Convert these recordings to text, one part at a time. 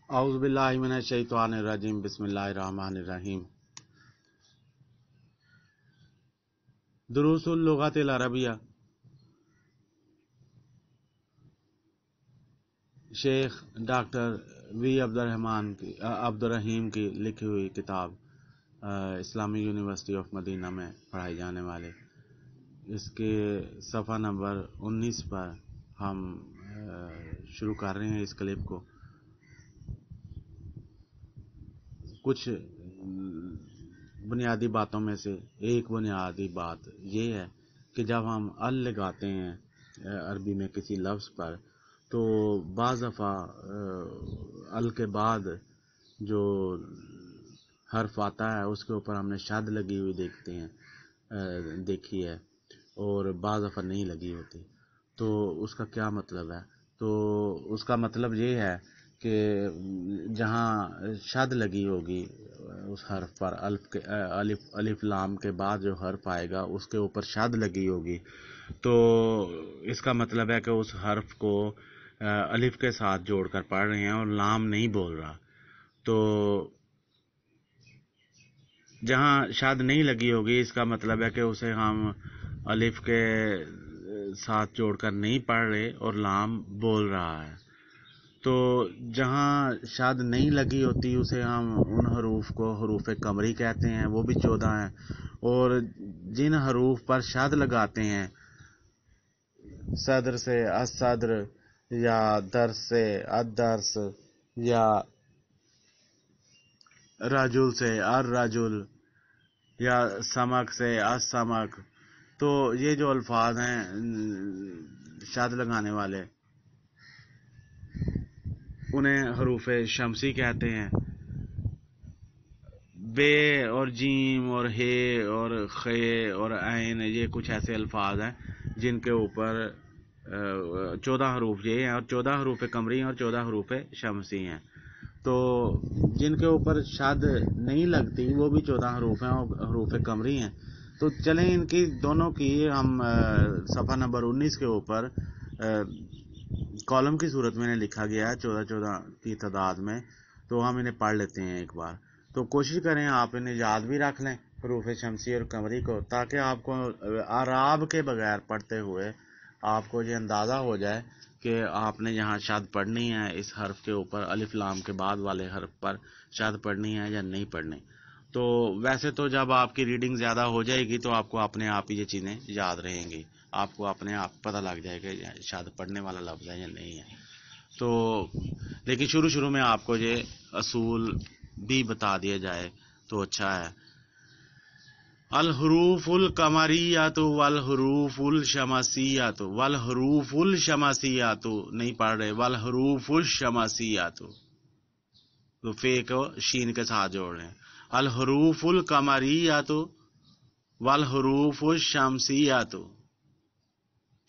اعوذ باللہ من الشیطان الرجیم بسم اللہ الرحمن الرحیم دروس اللغت العربیہ شیخ ڈاکٹر وی عبدالرحیم کی لکھی ہوئی کتاب اسلامی یونیورسٹی آف مدینہ میں پڑھائی جانے والے اس کے صفحہ نمبر 19 پر ہم شروع کر رہے ہیں اس کلپ کو. کچھ بنیادی باتوں میں سے ایک بنیادی بات یہ ہے کہ جب ہم ال لگاتے ہیں عربی میں کسی لفظ پر تو بعض دفعہ ال کے بعد جو حرف آتا ہے اس کے اوپر ہم نے شد لگی ہوئی دیکھی ہے اور بعض دفعہ نہیں لگی ہوتی. تو اس کا کیا مطلب ہے؟ تو اس کا مطلب یہ ہے کہ جہاں شد لگی ہوگی اس حرف پر الف لام کے بعد جو حرف آئے گا اس کے اوپر شد لگی ہوگی تو اس کا مطلب ہے کہ اس حرف کو الف کے ساتھ جوڑ کر پڑھ رہے ہیں اور لام نہیں بول رہا. تو جہاں شد نہیں لگی ہوگی اس کا مطلب ہے کہ اسے ہم الف کے ساتھ جوڑ کر نہیں پڑھ رہے اور لام بول رہا ہے. تو جہاں شاد نہیں لگی ہوتی اسے ہم ان حروف کو حروف قمری کہتے ہیں، وہ بھی 14 ہیں. اور جن حروف پر شاد لگاتے ہیں صدر سے الصدر یا درس سے الدرس یا رجل سے الرجل یا سمک سے السمک، تو یہ جو الفاظ ہیں شاد لگانے والے انہیں حروف شمسی کہتے ہیں. بے اور جیم اور ہے اور خے اور عین یہ کچھ ایسے الفاظ ہیں جن کے اوپر 14 حروف یہ ہیں اور 14 حروف قمری ہیں اور 14 حروف شمسی ہیں. تو جن کے اوپر شد نہیں لگتی وہ بھی 14 حروف ہیں اور حروف قمری ہیں. تو چلیں ان کی دونوں کی ہم صفحہ نمبر 19 کے اوپر کالم کی صورت میں لکھا گیا ہے 14 کی تعداد میں، تو ہم انہیں پڑھ لیتے ہیں ایک بار. تو کوشش کریں آپ انہیں یاد بھی رکھ لیں حروف شمسی اور قمری کو، تاکہ آپ کو اعراب کے بغیر پڑھتے ہوئے آپ کو یہ اندازہ ہو جائے کہ آپ نے یہاں شد پڑھنی ہے، اس حرف کے اوپر الف لام کے بعد والے حرف پر شد پڑھنی ہے یا نہیں پڑھنی. تو ویسے تو جب آپ کی ریڈنگ زیادہ ہو جائے گی تو آپ کو اپنے آپ ہی یہ چیزیں یاد رہیں گی، آپ کو اپنے آپ پتہ لگ جائے کہ شاد پڑھنے والا لفظ ہے یا نہیں ہے. تو لیکن شروع میں آپ کو یہ اصول بھی بتا دیا جائے تو اچھا ہے. الحروف القمریات والحروف الشمسیات، والحروف الشمسیات نہیں پڑھ رہے، والحروف الشمسیات تو فے کو شین کے ساتھ جوڑ رہے ہیں. الحروف القمریات والحروف الشمسیات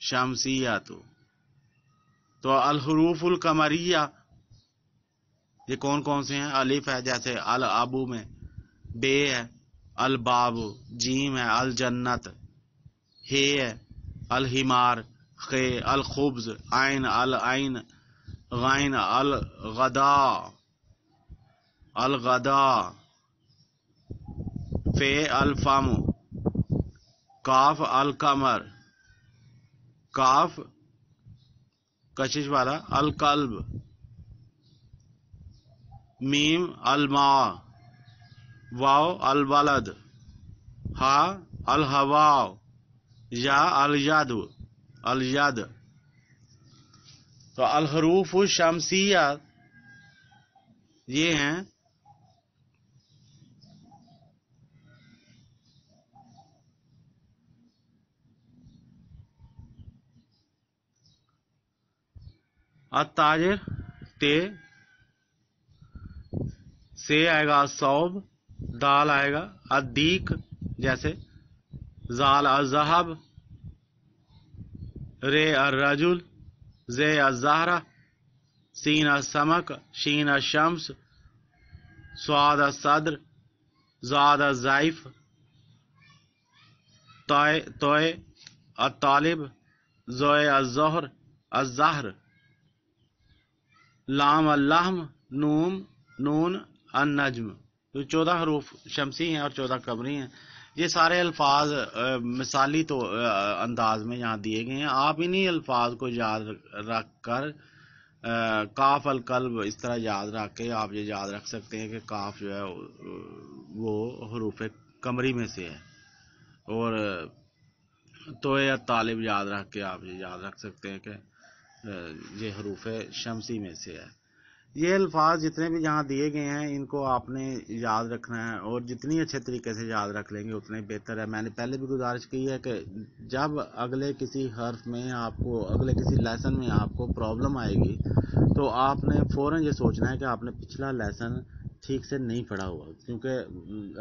شمسیات. تو الحروف القمریہ یہ کون سے ہیں؟ الف ہے جیسے الابو میں، بے ہے الباب، جیم ہے الجنت، ہے الحمار، خے الخبز، عین العین، غین الغدا، فے الفم، کاف القمر، کاف کشش والا القلب، میم الماء، واو الولد، ہا الہوا، یا الید. تو الحروف الشمسیہ یہ ہیں التاجر تے سے آئے گا الصوب، دال آئے گا الدیک جیسے زال الذهب، رے الرجل، زے الزہرہ، سین السمک، شین الشمس، صاد الصدر، زاد الضعیف، توئے الطالب، زوئے الظہر، الزہر، لام اللحم، नूम, नून, अन-नज्म। तो 14 हरूफ शमसी हैं और 14 कमरी हैं। ये सारे अल्फाज मिसाली तो अंदाज में यहाँ दिए गए हैं। आप इन्हीं अल्फाज को याद रख कर काफ अल कल्ब इस तरह याद रख के आप ये याद रख सकते हैं कि काफ जो है वो हरूफ कमरी में से है, और तो या तालिब याद रख के आप ये याद रख सकते हैं कि ये हरूफ शमसी में से है। ये अल्फाज जितने भी यहाँ दिए गए हैं इनको आपने याद रखना है, और जितनी अच्छे तरीके से याद रख लेंगे उतने बेहतर है। मैंने पहले भी गुजारिश की है कि जब अगले किसी हर्फ में आपको, अगले किसी लेसन में आपको प्रॉब्लम आएगी तो आपने फ़ौरन ये सोचना है कि आपने पिछला लेसन ठीक से नहीं पढ़ा हुआ, क्योंकि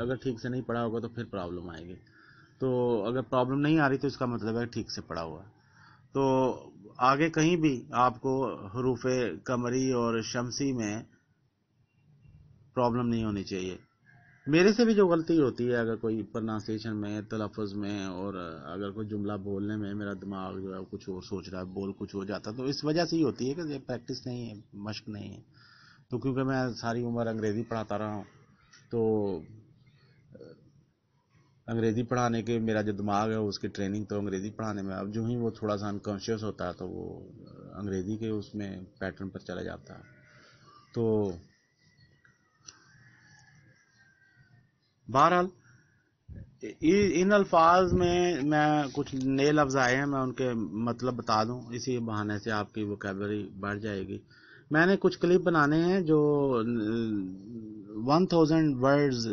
अगर ठीक से नहीं पढ़ा होगा तो फिर प्रॉब्लम आएगी। तो अगर प्रॉब्लम नहीं आ रही तो इसका मतलब है ठीक से पढ़ा हुआ है। तो आगे कहीं भी आपको हरूफ कमरी और शमसी में प्रॉब्लम नहीं होनी चाहिए। मेरे से भी जो गलती होती है अगर कोई प्रोनाउंसिएशन में, तलफ़ुज़ में, और अगर कोई जुमला बोलने में मेरा दिमाग जो है कुछ और सोच रहा है, बोल कुछ हो जाता है, तो इस वजह से ही होती है कि ये प्रैक्टिस नहीं है, मशक नहीं है। तो क्योंकि मैं सारी उम्र अंग्रेज़ी पढ़ाता रहा हूँ, तो अंग्रेज़ी पढ़ाने के मेरा जो दिमाग है उसकी ट्रेनिंग तो अंग्रेज़ी पढ़ाने में, अब जो ही वो थोड़ा सा अनकॉन्शियस होता है तो वो अंग्रेज़ी के उसमें पैटर्न पर चला जाता है। तो बहरहाल इन अल्फाज में मैं कुछ नए लफ्ज़ आए हैं, मैं उनके मतलब बता दूं, इसी बहाने से आपकी वोकैबुलरी बढ़ जाएगी। मैंने कुछ क्लिप बनाने हैं जो 1000 वर्ड्स,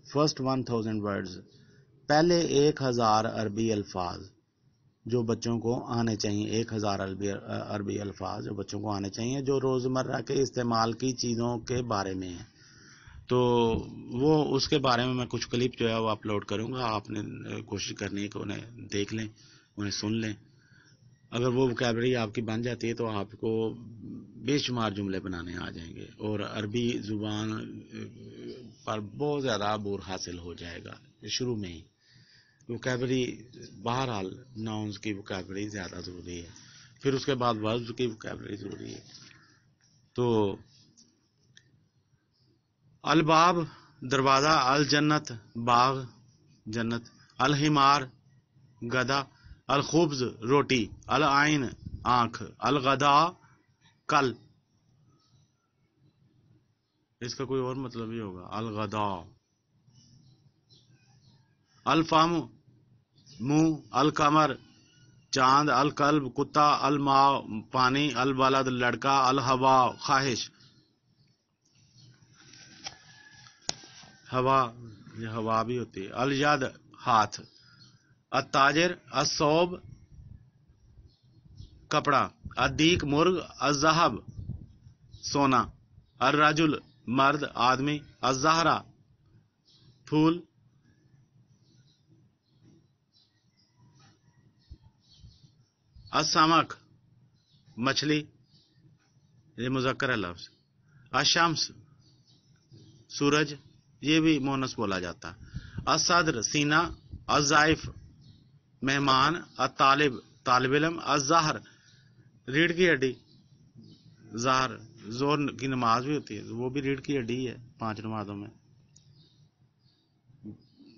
फर्स्ट 1000 वर्ड्स, पहले 1000 अरबी अल्फाज जो बच्चों को आने चाहिए, 1000 अरबी अल्फाज जो बच्चों को आने चाहिए, जो रोज़मर्रा के इस्तेमाल की चीज़ों के बारे में है। तो वो उसके बारे में मैं कुछ क्लिप जो है वो अपलोड करूँगा। आपने कोशिश करनी है कि उन्हें देख लें, उन्हें सुन लें। अगर वो वोकैबुलरी आपकी बन जाती है तो आपको बेशुमार जुमले बनाने आ जाएंगे और अरबी ज़ुबान पर बहुत ज़्यादा अबूर हासिल हो जाएगा शुरू में ही। वोकैबुलरी बहरहाल नाउन्स की वोकैबुलरी ज़्यादा ज़रूरी है, फिर उसके बाद वर्ब्स की वोकैबुलरी ज़रूरी है। तो अलबाब दरवाज़ा, अल जन्नत बाग जन्नत, अल हिमार गधा, अल खुब्ज रोटी, अल आइन आँख, अल गदा कल। इसका कोई और मतलब ही होगा, अल गदा। अल फम मुंह, अल कमर चांद, अल कल्ब कुत्ता, अल मा पानी, अल बलद लड़का, अल हवा ख्वाहिश। हवा, ये हवा भी होती है। अल यद हाथ, अताजिर असौब कपड़ा, अदीक मुर्ग, अजहब सोना, अर्रजुल मर्द आदमी, अजहरा फूल, असमक मछली, ये मुजक्कर है लफ्ज, अशम्स सूरज, ये भी मोनस बोला जाता है, असदर सीना, अजाइफ मेहमान, अतालिब तालिब इल्म, अजहर रीढ़ की हड्डी, ज़हर जोर की नमाज भी होती है, वो भी रीढ़ की हड्डी है 5 नमाजों में,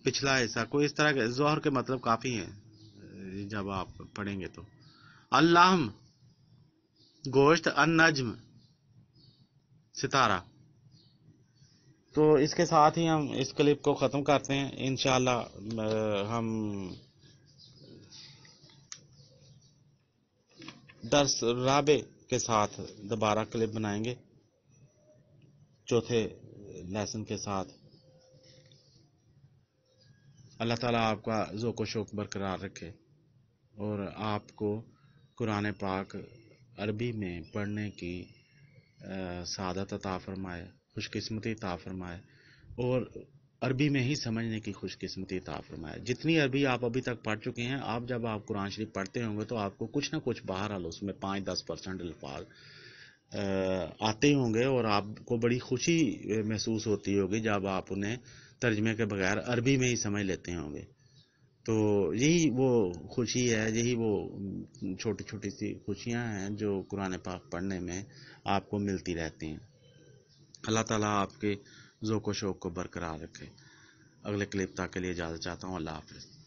पिछला हिस्सा। कोई इस तरह के जोहर के मतलब काफ़ी हैं जब आप पढ़ेंगे तो। अल्लाहम गोश्त, अन नज्म सितारा। तो इसके साथ ही हम इस क्लिप को ख़त्म करते हैं। इंशाल्लाह हम दर्स राबे के साथ दोबारा क्लिप बनाएंगे, चौथे लेसन के साथ। अल्लाह ताला आपका ज़ौक़ व शौक़ बरकरार रखे और आपको कुरान पाक अरबी में पढ़ने की सादत अता फरमाए, खुशकिस्मती अता फरमाए, और अरबी में ही समझने की खुशकिस्मती अता फरमाए। जितनी अरबी आप अभी तक पढ़ चुके हैं, आप जब आप कुरान शरीफ पढ़ते होंगे तो आपको कुछ ना कुछ बहरहाल उसमें 5-10% अल्फाज आते होंगे और आपको बड़ी खुशी महसूस होती होगी जब आप उन्हें तर्जमे के बगैर अरबी में ही समझ लेते होंगे। تو یہی وہ خوشی ہے، یہی وہ چھوٹی چھوٹی سی خوشیاں ہیں جو قرآن پاک پڑھنے میں آپ کو ملتی رہتی ہیں۔ اللہ تعالیٰ آپ کے ذوق و شوق کو برقرار رکھے۔ اگلے کلپ تک کے لیے اجازت چاہتا ہوں۔ اللہ حافظ۔